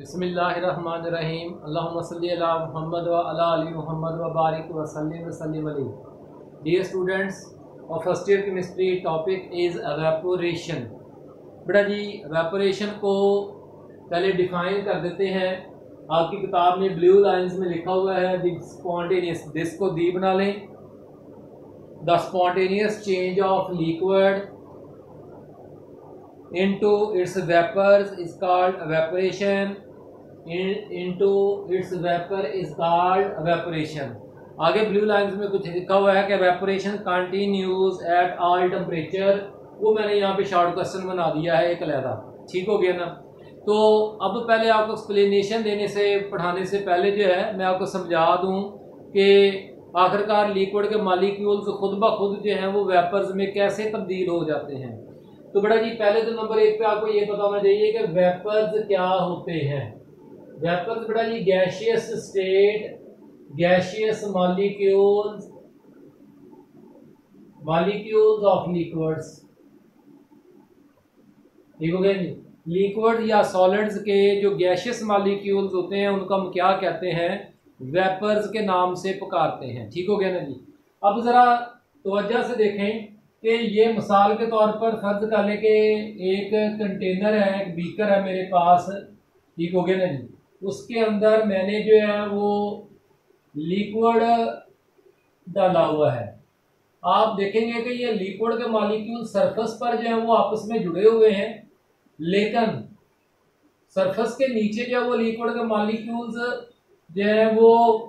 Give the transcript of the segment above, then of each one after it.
बिस्मिल्लाहिर्रहमानिर्रहीम। अल्लाहुम्मा सल्ली अला मुहम्मद व अला आलि मुहम्मद व बारिक व सल्लिम अलैहि। Dear students of first year chemistry, topic is evaporation. बेटा जी, एवेपोरेशन को पहले डिफाइन कर देते हैं। आपकी किताब में ब्लू लाइंस में लिखा हुआ है द स्पॉन्टेनियस, दिस को दी बना लें। The spontaneous change of liquid into its vapors is called evaporation. Into its vapor is called evaporation. आगे ब्लू लाइंस में कुछ लिखा हुआ है कि evaporation continues at all temperature। वो मैंने यहाँ पे शॉर्ट क्वेश्चन बना दिया है एक अलहदा। ठीक हो गया ना। तो अब पहले आपको एक्सप्लेनेशन देने से, पढ़ाने से पहले जो है मैं आपको समझा दूँ कि आखिरकार लिक्विड के मॉलिक्यूल्स खुद ब खुद जो हैं वो वेपर्स में कैसे तब्दील हो जाते हैं। तो बेटा जी, पहले तो नंबर एक पे आपको ये पता होना चाहिए कि वेपर्स क्या होते हैं। वेपर्स बेटा जी gaseous state, gaseous molecules of liquids. ठीक हो गया जी। लिक्विड या सॉलिड्स के जो गैशियस मॉलिक्यूल्स होते हैं उनको हम क्या कहते हैं? वेपर्स के नाम से पुकारते हैं। ठीक हो गया ना जी। अब जरा तवज्जो से देखें कि ये मिसाल के तौर पर फर्ज कर ले कि एक कंटेनर है, एक बीकर है मेरे पास। ठीक हो गया ना जी। उसके अंदर मैंने जो है वो लिक्विड डाला हुआ है। आप देखेंगे कि ये लिक्विड के मॉलिक्यूल सरफेस पर जो है वो आपस में जुड़े हुए हैं, लेकिन सरफेस के नीचे जो है वो लिक्विड के मॉलिक्यूल्स जो है वो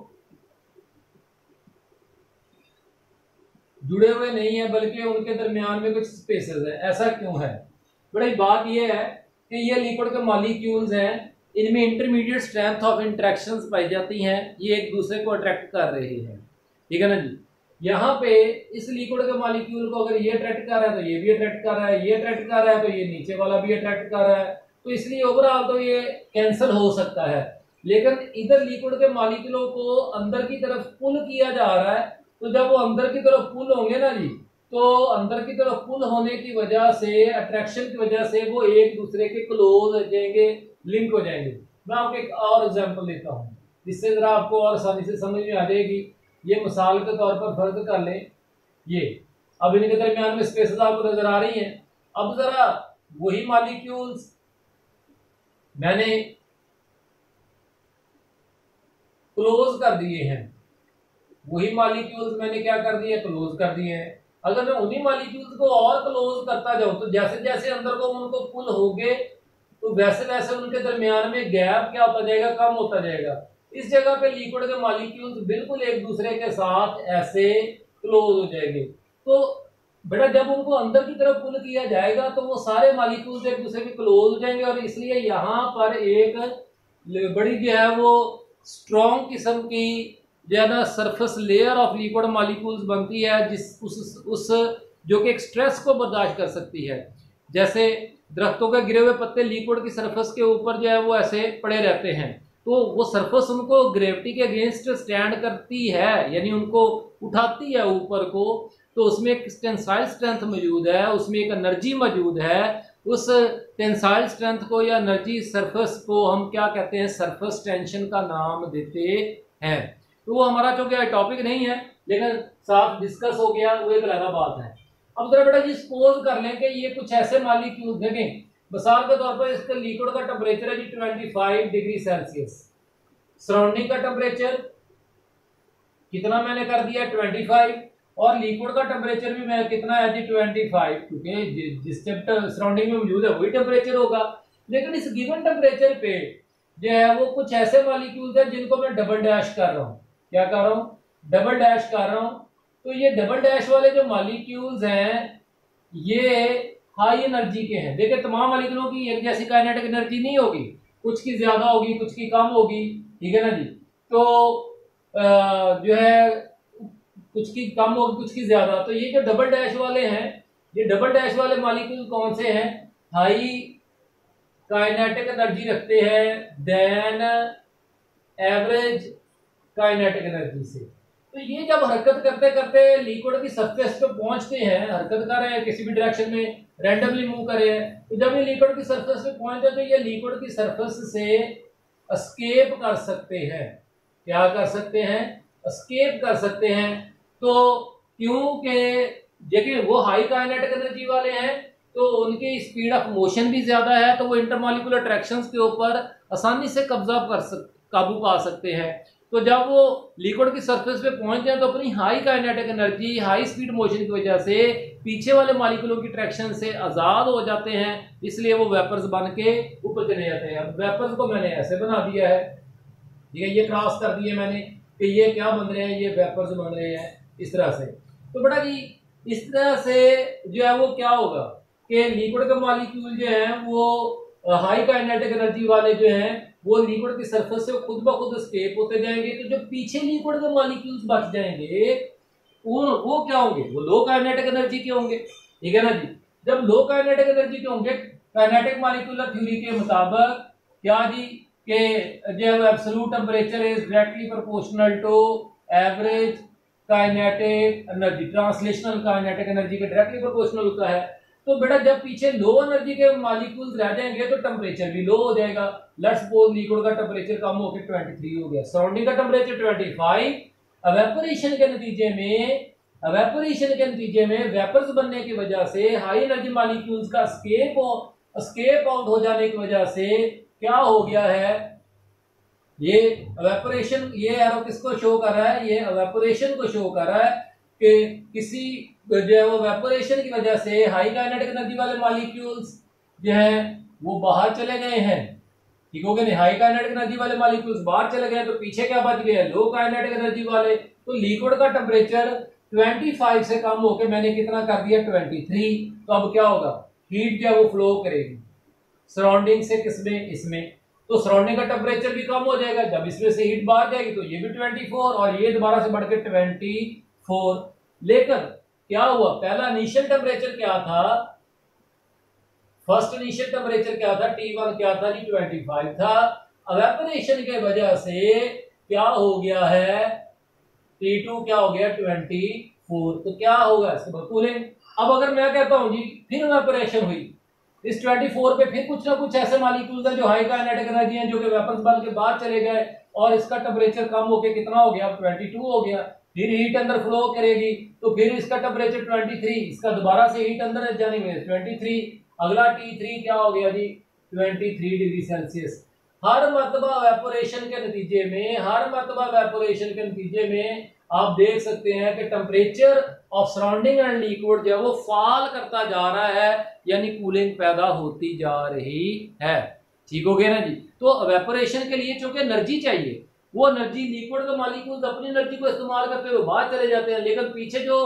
जुड़े हुए नहीं है, बल्कि उनके दरमियान में कुछ स्पेसेस है। ऐसा क्यों है? बड़ी बात यह है कि ये लिक्विड के मॉलिक्यूल्स हैं, इनमें इंटरमीडिएट स्ट्रेंथ ऑफ इंटरेक्शंस पाई जाती हैं। ये एक दूसरे को अट्रैक्ट कर रहे हैं। ठीक है ना जी। यहाँ पे इस लिक्विड के मॉलिक्यूल को अगर ये अट्रैक्ट कर रहा है तो ये भी अट्रैक्ट कर रहा है, ये अट्रैक्ट कर रहा है तो ये नीचे वाला भी अट्रैक्ट कर रहा है। तो इसलिए ओवरऑल तो ये कैंसिल हो सकता है। लेकिन इधर लिक्विड के मॉलिक्यूलों को अंदर की तरफ पुल किया जा रहा है, तो जब वो अंदर की तरफ पुल होंगे ना जी, तो अंदर की तरफ पुल होने की वजह से, अट्रैक्शन की वजह से वो एक दूसरे के क्लोज हो जाएंगे, लिंक हो जाएंगे। मैं आपको एक और एग्जांपल देता हूँ जिससे जरा आपको और आसानी से समझ में आ जाएगी। ये मिसाल के तौर पर फर्ज कर लें, ये अब इनके दरमियान में स्पेसेस आपको नजर आ रही हैं। अब जरा वही मॉलिक्यूल्स मैंने क्लोज कर दिए हैं, वही मॉलिक्यूल्स मैंने क्या कर दिए? क्लोज कर दिए हैं। अगर मैं उन्हीं मॉलिक्यूल्स को और क्लोज करता जाऊं तो जैसे जैसे अंदर को उनको पुल होगे तो वैसे वैसे उनके दरमियान में गैप क्या होता जाएगा? कम होता जाएगा। इस जगह पे लिक्विड के मॉलिक्यूल्स बिल्कुल एक दूसरे के साथ ऐसे क्लोज हो जाएंगे। तो बेटा जब उनको अंदर की तरफ पुल किया जाएगा तो वो सारे मॉलिक्यूल्स एक दूसरे के क्लोज हो जाएंगे, और इसलिए यहाँ पर एक बड़ी जो है वो स्ट्रॉन्ग किस्म की ज्यादा surface layer of liquid molecules बनती है, जिस उस जो कि एक स्ट्रेस को बर्दाश्त कर सकती है। जैसे दरख्तों के गिरे हुए पत्ते लिक्विड की सरफेस के ऊपर जो है वो ऐसे पड़े रहते हैं, तो वो सरफेस उनको ग्रेविटी के अगेंस्ट स्टैंड करती है, यानी उनको उठाती है ऊपर को। तो उसमें एक टेंसाइल स्ट्रेंथ मौजूद है, उसमें एक एनर्जी मौजूद है। उस टेंसाइल स्ट्रेंथ को या एनर्जी सरफेस को हम क्या कहते हैं? सरफेस टेंशन का नाम देते हैं। तो वो हमारा चूंकि टॉपिक नहीं है, लेकिन साथ डिस्कस हो गया, वो एक अलग बात है। अब जरा बेटा जी सपोज कर लें कि ये कुछ ऐसे मॉलिक्यूल देखें, मिसाल के तौर पर इसका लिक्विड का टेम्परेचर है जी 25 डिग्री सेल्सियस। सराउंडिंग का टेम्परेचर कितना मैंने कर दिया? 25। और लिक्विड का टेम्परेचर भी मैं कितना है जी? 25, क्योंकि जिस सराउंडिंग में मौजूद है वही टेम्परेचर होगा। लेकिन इस गिवन टेम्परेचर पे जो है वो कुछ ऐसे मॉलिक्यूल्स हैं जिनको मैं डबल डैश कर रहा हूँ। क्या कर रहा हूँ? डबल डैश कर रहा हूँ। तो ये डबल डैश वाले जो मॉलिक्यूल्स हैं ये हाई एनर्जी के हैं। देखिए तमाम मॉलिक्यूलों की एक जैसी काइनेटिक एनर्जी नहीं होगी, कुछ की ज्यादा होगी, कुछ की कम होगी। ठीक है ना जी। तो जो है कुछ की कम होगी, कुछ की ज्यादा। तो ये जो डबल डैश वाले हैं, ये डबल डैश वाले मॉलिक्यूल कौन से हैं? हाई काइनेटिक एनर्जी रखते हैं देन एवरेज काइनेटिक एनर्जी से। तो ये जब हरकत करते करते लिक्विड की सरफेस पे पहुंचते हैं, हरकत कर रहे हैं किसी भी डायरेक्शन में, रैंडमली मूव कर रहे हैं, तो जब ये लिक्विड की सरफेस पे पहुंचते हैं तो ये लिक्विड की सरफेस से एस्केप कर सकते हैं। क्या कर सकते हैं? एस्केप कर सकते हैं। तो क्योंकि देखिए वो हाई काइनेटिक एनर्जी वाले हैं तो उनकी स्पीड ऑफ मोशन भी ज्यादा है, तो वो इंटरमॉलिक्यूलर अट्रैक्शंस के ऊपर आसानी से काबू पा सकते हैं। तो जब वो लिक्विड की सरफेस पे पहुंच जाए तो अपनी high kinetic energy, high speed motion की वजह से पीछे वाले मॉलिक्यूलों की ट्रैक्शन से आजाद हो जाते हैं, इसलिए वो वेपर्स बन के ऊपर चले जाते हैं। अब वेपर्स को मैंने ऐसे बना दिया है, ठीक है, ये क्रॉस कर दिए मैंने कि ये क्या बन रहे हैं, ये वेपर्स बन रहे हैं इस तरह से। तो बेटा जी इस तरह से जो है वो क्या होगा कि लिक्विड के मॉलिक्यूल जो है वो हाई काइनेटिक एनर्जी वाले जो हैं वो लिक्विड की सरफेस से खुद ब खुद एस्केप होते जाएंगे। तो जो पीछे लिक्विड के मॉलिक्यूल्स बच जाएंगे वो क्या होंगे? वो लो काइनेटिक एनर्जी के होंगे, ठीक है ना जी। जब लो काइनेटिक एनर्जी के होंगे, काइनेटिक मॉलिक्यूलर थ्योरी के मुताबिक क्या जी कि जो absolute temperature is directly proportional to average kinetic energy, translational kinetic energy के डायरेक्टली प्रोपोर्शनल होता है। तो बेटा जब पीछे लो एनर्जी के मॉलिक्यूल्स रह जाएंगे तो टेंपरेचर भी लो हो जाएगा। लेट्स सपोज लिक्विड का टेंपरेचर कम होकर 23 हो गया, सराउंडिंग का टेंपरेचर 25। एवेपोरेशन के नतीजे में वेपर्स बनने की वजह से हाई एनर्जी मॉलिक्यूल्स का एस्केप आउट हो जाने की वजह से क्या हो गया है, ये एवेपोरेशन, ये एरो किसको शो कर रहा है? ये एवेपोरेशन को शो कर रहा है कि किसी जो है वो वेपोरेशन की वजह से हाई काइनेटिक एनर्जी वाले मॉलिक्यूल्स जो हैं वो बाहर चले गए हैं, ठीक हो गया नहीं? हाई काइनेटिक एनर्जी वाले मॉलिक्यूल्स बाहर चले गए तो पीछे क्या बच गया? लो काइनेटिक एनर्जी वाले। तो लिक्विड का टेंपरेचर 25 से कम होकर मैंने कितना कर दिया? 23। तो अब क्या होगा? हीट जो है वो फ्लो करेगी सराउंडिंग से, किसमें? इसमें। तो सराउंडिंग का टेंपरेचर भी कम हो जाएगा, जब इसमें से हीट बाहर जाएगी तो ये भी 24 और ये दोबारा से बढ़ के 24। लेकिन क्या हुआ? पहला इनिशियल टेंपरेचर क्या था? फर्स्ट इनिशियल टेंपरेचर क्या था? T1 क्या था जी? 25 था। एवेपोरेशन के वजह से क्या हो गया है? T2 क्या हो गया? 24। तो क्या होगा? इसके कूलिंग। अब अगर मैं कहता हूं जी फिर एवेपोरेशन हुई, इस 24 पे फिर कुछ ना कुछ ऐसे मॉलिक्यूल्स हैं जो हाई काइनेटिक एनर्जी हैं जो कि वेपर्स बन के बाहर चले गए और इसका टेंपरेचर कम होके कितना हो गया? 22 हो गया। फिर हीट अंदर फ्लो करेगी तो फिर इसका टेंपरेचर 23, इसका दोबारा से हीट अंदर जाने में 23, अगला T3 क्या हो गया जी? 23 डिग्री सेल्सियस। हर मरतबा वेपोरेशन के नतीजे में आप देख सकते हैं कि temperature of surrounding and liquid जो है वो फॉल करता जा रहा है, यानी कूलिंग पैदा होती जा रही है, ठीक हो गया ना जी। तो एवेपोरेशन के लिए चूंकि एनर्जी चाहिए, वो एनर्जी लिक्विड के मॉलिक्यूल्स अपनी एनर्जी को इस्तेमाल करते हुए बाहर चले जाते हैं, लेकिन पीछे जो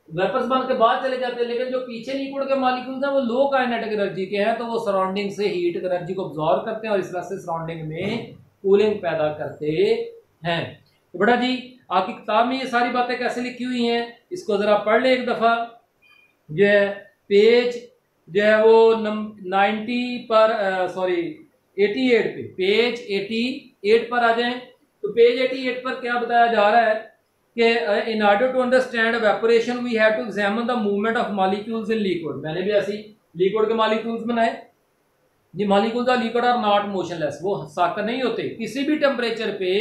वेपर्स बन के बाहर चले जाते हैं, लेकिन जो पीछे लिक्विड के मॉलिक्यूल्स हैं वो लो काइनेटिक एनर्जी के हैं, तो वो सराउंडिंग से हीट एनर्जी को अब्सॉर्ब करते हैं और इस तरह से सराउंडिंग में कूलिंग पैदा करते हैं। तो बेटा जी आपकी किताब में ये सारी बातें कैसे लिखी हुई हैं, इसको जरा पढ़ ले एक दफा। जो है पेज जो है वो 90 पर 88 पे, पेज 88 पर आ जाएं। तो पेज 88 पर क्या बताया जा रहा है कि in order to understand evaporation we have to examine the movement of molecules in liquid. मैंने भी ऐसी लिक्विड के मॉलिक्यूल्स बनाए। ये molecules are liquid are not motionless, वो साकर नहीं होते। किसी भी टेम्परेचर पे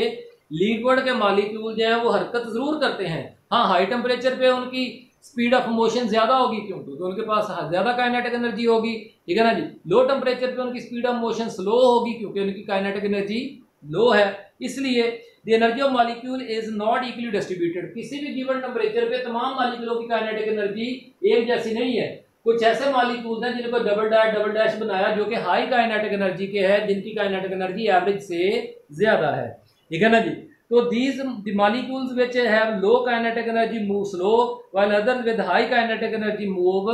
लिक्विड के मॉलिक्यूल जो है वो हरकत जरूर करते हैं। हाँ, हाई टेम्परेचर पे उनकी स्पीड ऑफ मोशन ज्यादा होगी, क्योंकि उनके पास ज्यादा काइनेटिक एनर्जी होगी, ठीक है ना जी। लो टेम्परेचर पे उनकी स्पीड ऑफ मोशन स्लो होगी क्योंकि उनकी काइनेटिक एनर्जी लो है। इसलिए the energy of molecule is not equally distributed. किसी भी गिवन टेम्परेचर पे तमाम मॉलिक्यूलों की काइनेटिक एनर्जी एक जैसी नहीं है। कुछ ऐसे मॉलिक्यूल्स हैं जिनको डबल डैश बनाया जो कि हाई काइनेटिक एनर्जी के हैं, जिनकी काइनेटिक एनर्जी एवरेज से ज्यादा है, ठीक है ना जी। तो these the molecules which have low kinetic energy move slow while others with high kinetic energy move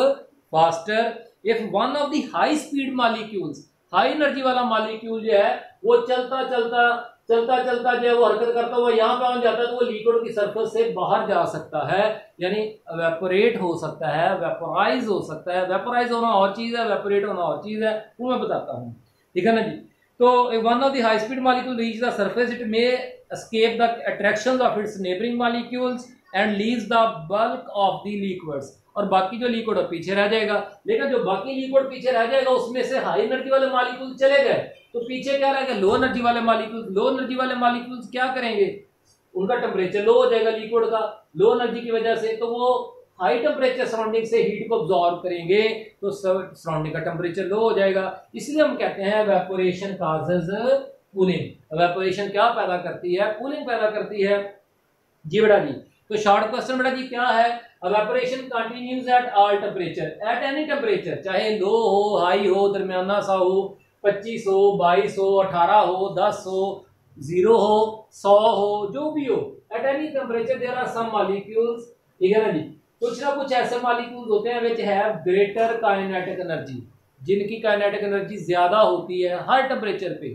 faster. If one of the high speed molecules, high energy वाला molecule जो है वो चलता जो है वो हरकत करता हुआ यहाँ पे पहुंच जाता है, तो वो लिक्विड की सरफेस से बाहर जा सकता है, यानी एवेपोरेट हो सकता है, वेपोराइज हो सकता है। वेपोराइज होना और चीज है, वेपोरेट होना और चीज है, वो मैं बताता हूँ, ठीक है ना जी। तो one of the high speed molecule reach the surface, it may escape the attractions of its neighboring molecules and leaves the bulk of the liquids. और बाकी जो लिक्विड है पीछे रह जाएगा। लेकिन जो बाकी लिक्विड पीछे रह जाएगा उसमें से हाई एनर्जी वाले मॉलिक्यूल चले गए तो पीछे क्या रहेगा, लो एनर्जी वाले मॉलिक्यूल्स। लो एनर्जी वाले मॉलिक्यूल्स क्या करेंगे, उनका टेम्परेचर लो हो जाएगा लिक्विड का, लो एनर्जी की वजह से, तो वो हाई टेम्परेचर सराउंडिंग से हीट को अब्सॉर्ब करेंगे तो सराउंडिंग का टेम्परेचर लो हो जाएगा। इसलिए हम कहते हैं इवेपोरेशन कॉजेज कूलिंग। इवेपोरेशन क्या पैदा करती है, कूलिंग पैदा करती है जी बेटा जी। तो शॉर्ट क्वेश्चन बेटा जी क्या है, evaporation continues at all temperature, eight any temperature, चाहे लो हो, हाई हो, दरमियाना सा हो, 25 हो, 22 हो, 18 हो, 10 हो, 0 हो, 100 हो, जो भी हो, at any temperature there are some molecules, ठीक है ना जी। कुछ ना कुछ ऐसे मॉलिक्यूल्स होते हैं which have greater kinetic energy, जिनकी काइनेटिक एनर्जी ज्यादा होती है हर टेम्परेचर पे,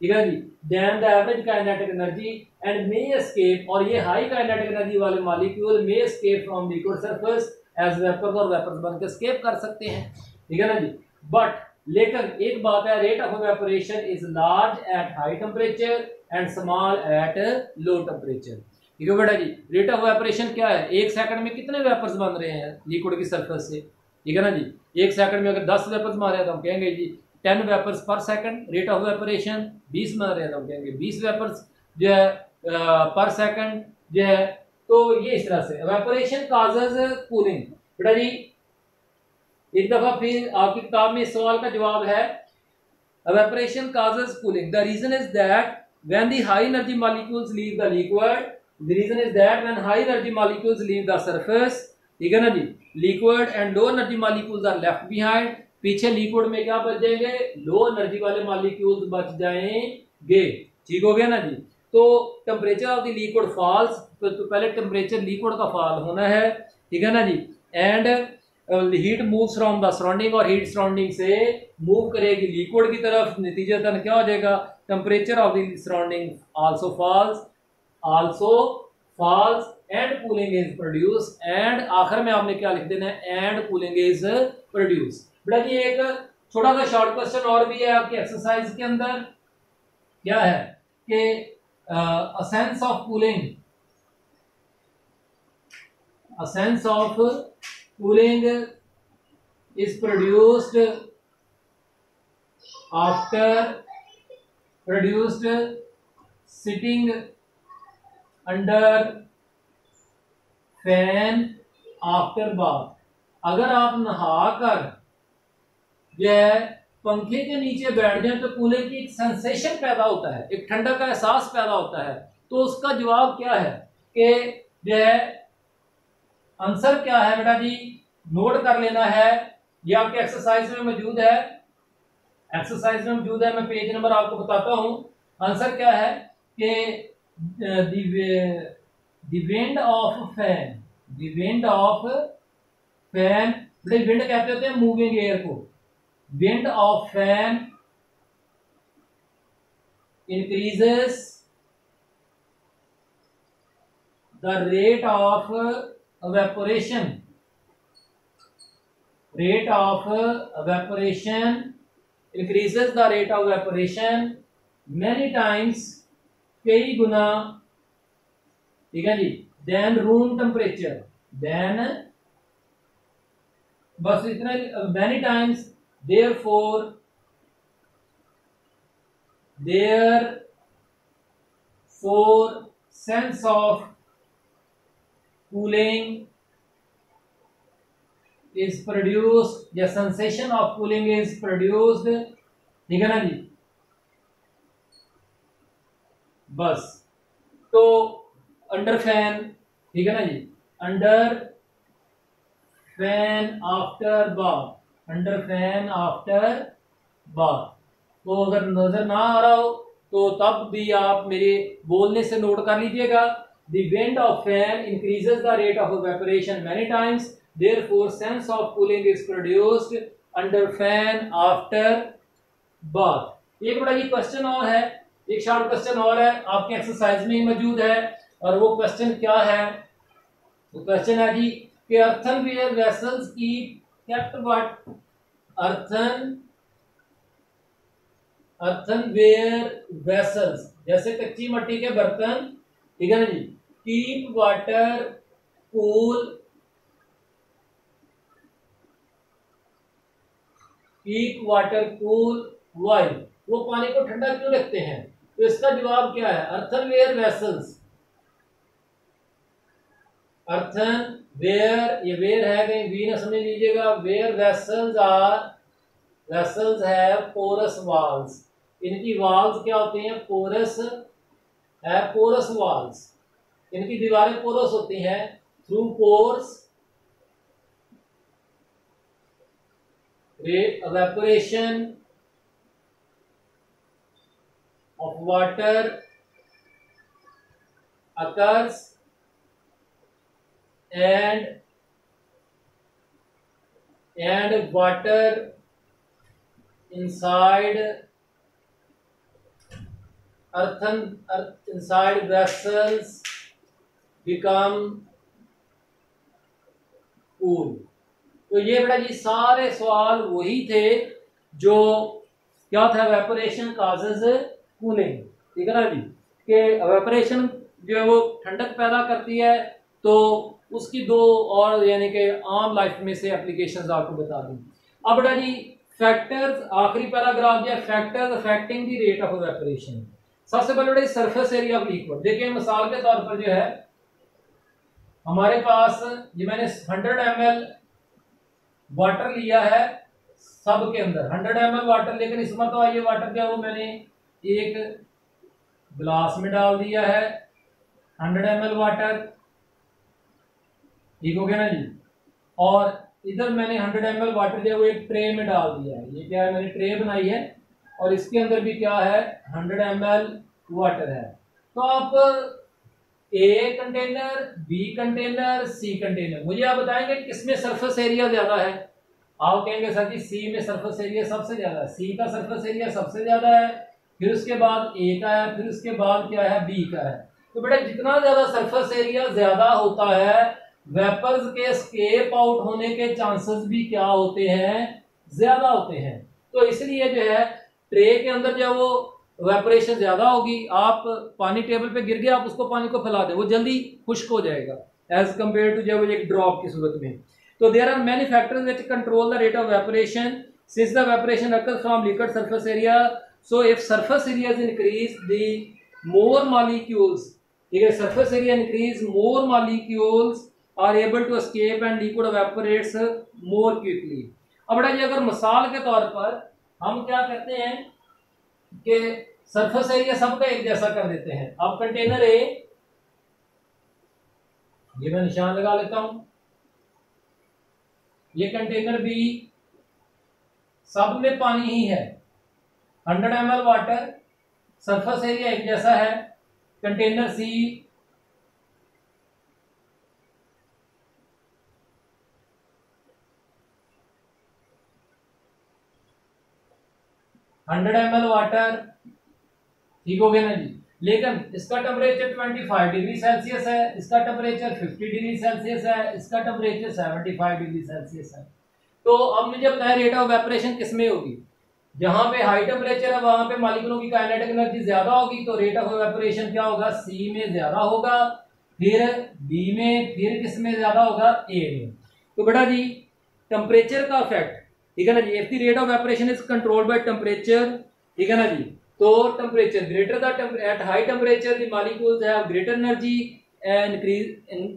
ठीक है जी, then the average kinetic energy and may escape, और ये हाई काइनेटिक एनर्जी वाले molecule may escape from liquid surface as vapours, और वेपर्स बनकर एस्केप कर सकते हैं, ठीक है ना जी। बट लेकिन एक बात है, rate of evaporation is large eight high temperature and small at low temperature, ठीक है बेटा जी। रेट ऑफ इवेपोरेशन क्या है, एक सेकंड में कितने वेपर्स बन रहे हैं लिक्विड की सरफेस से, ठीक है ना जी। एक सेकंड में अगर 10 वेपर्स मारे हैं तो हम कहेंगे जी 10 वेपर्स पर सेकंड रेट ऑफ इवेपोरेशन, 20 मारे हैं तो हम कहेंगे 20 वेपर्स जो है पर सेकंड जो है। तो ये इस तरह से इवेपोरेशन कॉजेज कूलिंग। बेटा जी एक दफा फिर आपकी किताब में इस सवाल का जवाब है, evaporation causes cooling. The reason is that when the high energy molecules leave the liquid, the reason is that when high energy molecules leave the surface, ठीक है ना जी, liquid and low energy molecules are left behind, पीछे liquid में क्या बच जाएंगे, low energy वाले molecules बच जाएंगे, ठीक हो गया ना जी। तो temperature of the liquid falls, तो पहले टेम्परेचर लिक्विड का फॉल होना है, ठीक है ना जी, and heat moves from the surrounding, और हीट सराउंडिंग से मूव करेगी लिक्विड की तरफ, नतीजतन क्या हो जाएगा, temperature of the surrounding also falls and cooling is produce, and आखिर में आपने क्या लिख देना है, एंड कूलिंग इज प्रोड्यूस। बेटा जी एक छोटा सा शॉर्ट क्वेश्चन और भी है आपकी एक्सरसाइज के अंदर, क्या है कि a sense of cooling is produced sitting under fan after bath। अगर आप नहाकर जो है पंखे के नीचे बैठ जाए तो कूलिंग की एक सेंसेशन पैदा होता है, एक ठंडक का एहसास पैदा होता है। तो उसका जवाब क्या है कि जो है आंसर क्या है बेटा जी, नोट कर लेना है, ये आपके एक्सरसाइज में मौजूद है, मैं पेज नंबर आपको बताता हूं। आंसर क्या है कि द विंड ऑफ फैन, बेटा विंड कहते होते हैं मूविंग एयर को, wind of fan increases the rate of evaporation increases the rate of evaporation many times, कई गुना, ठीक है जी, then room temperature, then बस इतना, many times, therefore sense of cooling is produced, या sensation of cooling is produced, ठीक है ना जी। बस तो अंडर फैन, ठीक है ना जी, अंडर फैन आफ्टर बाथ, तो अगर नजर ना आ रहा हो तो तब भी आप मेरे बोलने से नोट कर लीजिएगा। The wind of fan increases the rate of evaporation many times, therefore sense of cooling is produced under fan after bath. एक बड़ा ये क्वेश्चन और है, एक शॉर्ट क्वेश्चन और है, आपके एक्सरसाइज में ही मौजूद है, और वो क्वेश्चन क्या है, वो क्वेश्चन है जी कि अर्थनवेयर वेसल्स की kept what, अर्थनवेयर वेसल्स, जैसे कच्ची मिट्टी के बर्तन, ठीक है ना जी, keep water cool keep water cool while, वो पानी को ठंडा क्यों रखते हैं? तो इसका जवाब क्या है? अर्थनवेयर वेसल्स, अर्थनवेयर, ये वेयर है कहीं वी ना समझ लीजिएगा, वेयर वेसल्स है पोरस वाल्स, इनकी वाल्स क्या होती हैं? पोरस है, पोरस वाल्स, इनकी दीवारें पोरस होती हैं। Through pores evaporation of water occurs and water inside inside vessels become cool। तो ये बेटा जी सारे सवाल वही थे जो क्या था, एवेपोरेशन काजेज कूलिंग, ठीक है ना जी, कि एवेपोरेशन जो है वो ठंडक पैदा करती है। तो उसकी दो और यानी कि आम लाइफ में से एप्लीकेशंस आपको बता दूं। अब बेटा जी फैक्टर्स, आखिरी पैराग्राफ जो है, factors affecting the rate of evaporation. सबसे पहले बेटा सरफेस एरिया ऑफ लिक्विड, देखिए मिसाल के तौर पर जो है हमारे पास ये मैंने 100 ml वाटर लिया है, सब के अंदर 100 ml वाटर, लेकिन इस मरतबा ये वाटर क्या वो मैंने एक ग्लास में डाल दिया है 100 ml वाटर, ठीक हो गया ना जी। और इधर मैंने 100 ml वाटर जो है वो एक ट्रे में डाल दिया है, ये क्या है मैंने ट्रे बनाई है और इसके अंदर भी क्या है 100 ml वाटर है। तो आप A container, B container, C container, मुझे आप बताएंगे किसमें सरफेस एरिया ज्यादा है? आप कहेंगे सर जी सी में सरफेस एरिया सबसे ज्यादा है, सी का सरफेस एरिया सबसे ज्यादा है, फिर उसके बाद ए का है, फिर उसके बाद क्या है बी का है। तो बेटा जितना ज्यादा सरफेस एरिया ज्यादा होता है, वेपर्स के एस्केप आउट होने के चांसेस भी क्या होते हैं? ज्यादा होते हैं। तो इसलिए जो है ट्रे के अंदर जो वो वेपोरेशन ज्यादा होगी, आप पानी टेबल पे गिर गया, आप उसको पानी को फैला दें, वो जल्दी खुश्क हो जाएगा एज कम्पेयर टू जब एक ड्रॉप की सूरत में। तो there are many factors which control the rate of evaporation since the evaporation occurs from liquid surface area. So if surface area is increase the more molecules, ठीक है, surface area increase more molecules are able to escape and liquid evaporates more quickly. अब बेटा जी अगर मिसाल के तौर पर हम क्या करते हैं कि सरफेस एरिया सबका एक जैसा कर देते हैं। अब कंटेनर ए, ये मैं निशान लगा लेता हूं, ये कंटेनर बी, सब में पानी ही है, 100 ml वाटर, सरफेस एरिया एक जैसा है। कंटेनर सी, हंड्रेड ml वाटर, ठीक हो गया ना जी। लेकिन इसका टेम्परेचर 25 डिग्री सेल्सियस है, इसका टेम्परेचर 50 डिग्री सेल्सियस है, इसका टेम्परेचर 75 डिग्री सेल्सियस है। तो अब मुझे बताया रेट ऑफ वेपोरेशन किस में होगी? जहां पे हाई टेम्परेचर है वहां पे मॉलिक्यूलों की काइनेटिक एनर्जी ज्यादा होगी, तो रेट ऑफ वेपोरेशन क्या होगा? सी में ज्यादा होगा, फिर बी में, फिर किस में ज्यादा होगा? ए में। तो बेटा जी टेम्परेचर का इफेक्ट, ठीक है ना जी, if the rate of evaporation is controlled by temperature, ठीक है ना जी, तो temperature greater the at high temperature the molecules have greater energy and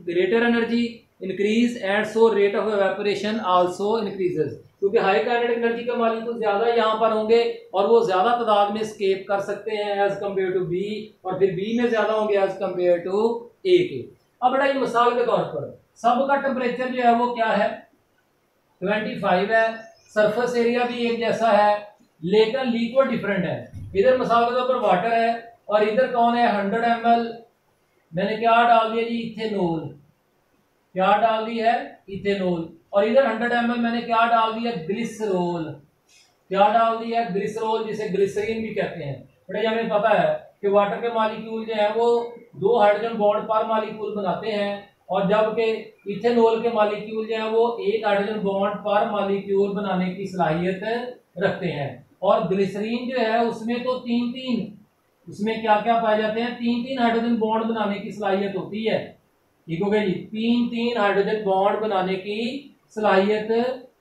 greater energy increase and so rate of evaporation also increases, क्योंकि high kinetic energy के molecule ज्यादा यहाँ पर होंगे और वो ज्यादा तादाद में स्केप कर सकते हैं एज कम्पेयर टू बी, और फिर बी में ज्यादा होंगे एज कम्पेयर टू ए के। अब बेटा ये मिसाल के तौर पर सबका टेम्परेचर जो है वो क्या है? 25 है, सरफेस एरिया भी एक जैसा है, लेकिन लिक्विड डिफरेंट है। इधर मिसाल के तौर पर वाटर है और इधर कौन है? 100 ml, मैंने क्या डाल दिया जी? इथेनॉल। क्या डाल दी है? इथेनॉल। और इधर 100 ml मैंने क्या डाल दिया? ग्लिसरॉल। क्या डाल दिया? ग्लिसरॉल, जिसे ग्लिसरीन भी कहते हैं। बड़े हमें पता है कि वाटर के मॉलिक्यूल जो है वो 2 हाइड्रोजन बॉन्ड पर मॉलिक्यूल बनाते हैं, और जबकि इथेनॉल के मॉलिक्यूल जो है वो 1 हाइड्रोजन बॉन्ड पर मॉलिक्यूल बनाने की सलाहियत रखते हैं। और ग्लिसरीन जो है उसमें तो 3-3, उसमें क्या क्या पाए जाते हैं? 3-3 हाइड्रोजन बॉन्ड बनाने की सलाहियत होती है, ठीक हो गया जी, 3-3 हाइड्रोजन बॉन्ड बनाने की सलाहियत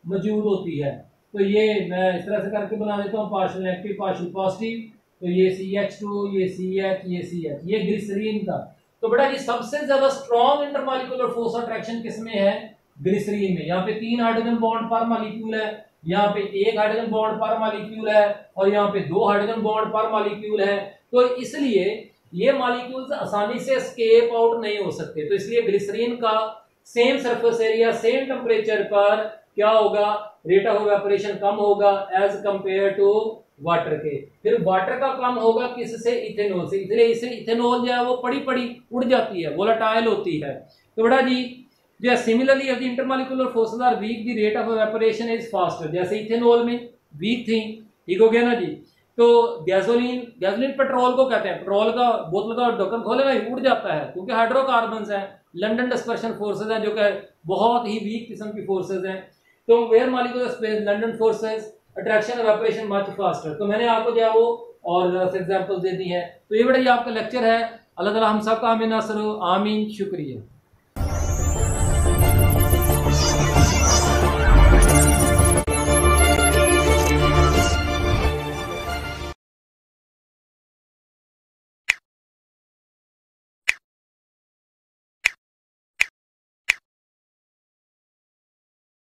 मौजूद होती है। तो ये मैं इस तरह से करके बना देता हूँ, पार्शियल नेगेटिव पार्शियल पॉजिटिव। तो ये CH2, ये CH, ये CH, ये ग्लिसरीन का। तो बेटा जी सबसे ज्यादा स्ट्रॉन्ग इंटरमॉलिक्यूलर फोर्स अट्रैक्शन किसमें है? ग्लिसरीन में। यहाँ पे 3 हाइड्रोजन बॉन्ड पर मॉलिक्यूल है, यहाँ पे 1 हाइड्रोजन बॉन्ड पर मॉलिक्यूल है, और यहाँ पे 2 हाइड्रोजन बॉन्ड पर मॉलिक्यूल है। तो इसलिए ये मॉलिक्यूल्स आसानी से एस्केप आउट नहीं हो सकते। तो इसलिए ग्लिसरीन का same surface area same temperature पर क्या होगा? रेट ऑफ इवेपोरेशन कम होगा एज कंपेयर टू वाटर के। फिर वाटर का कम होगा किससे? इथेनॉल से। इसलिए इसे इथेनॉल जो है वो पड़ी पड़ी उड़ जाती है, वोलेटाइल होती है। तो बेटा जी जो similarly the intermolecular forces are weak, the rate of evaporation is faster. जैसे इथेनॉल में वीक थी, ठीक हो गया ना जी। तो गैसोलीन पेट्रोल को कहते हैं, पेट्रोल का बोतल का ढक्कन खोलेगा उड़ जाता है, क्योंकि हाइड्रोकार्बन्स है। लंडन डिस्पर्शन फोर्सेज है जो कि बहुत ही वीक किस्म की फोर्सेज हैं। तो where molecular space London forces attraction evaporation much faster. तो मैंने आपको जो है वो और एग्जांपल्स दे दी है। तो ये बेटा ये आपका लेक्चर है। अल्लाह ताला हम सब का आमीन नासर हो, आमीन। शुक्रिया।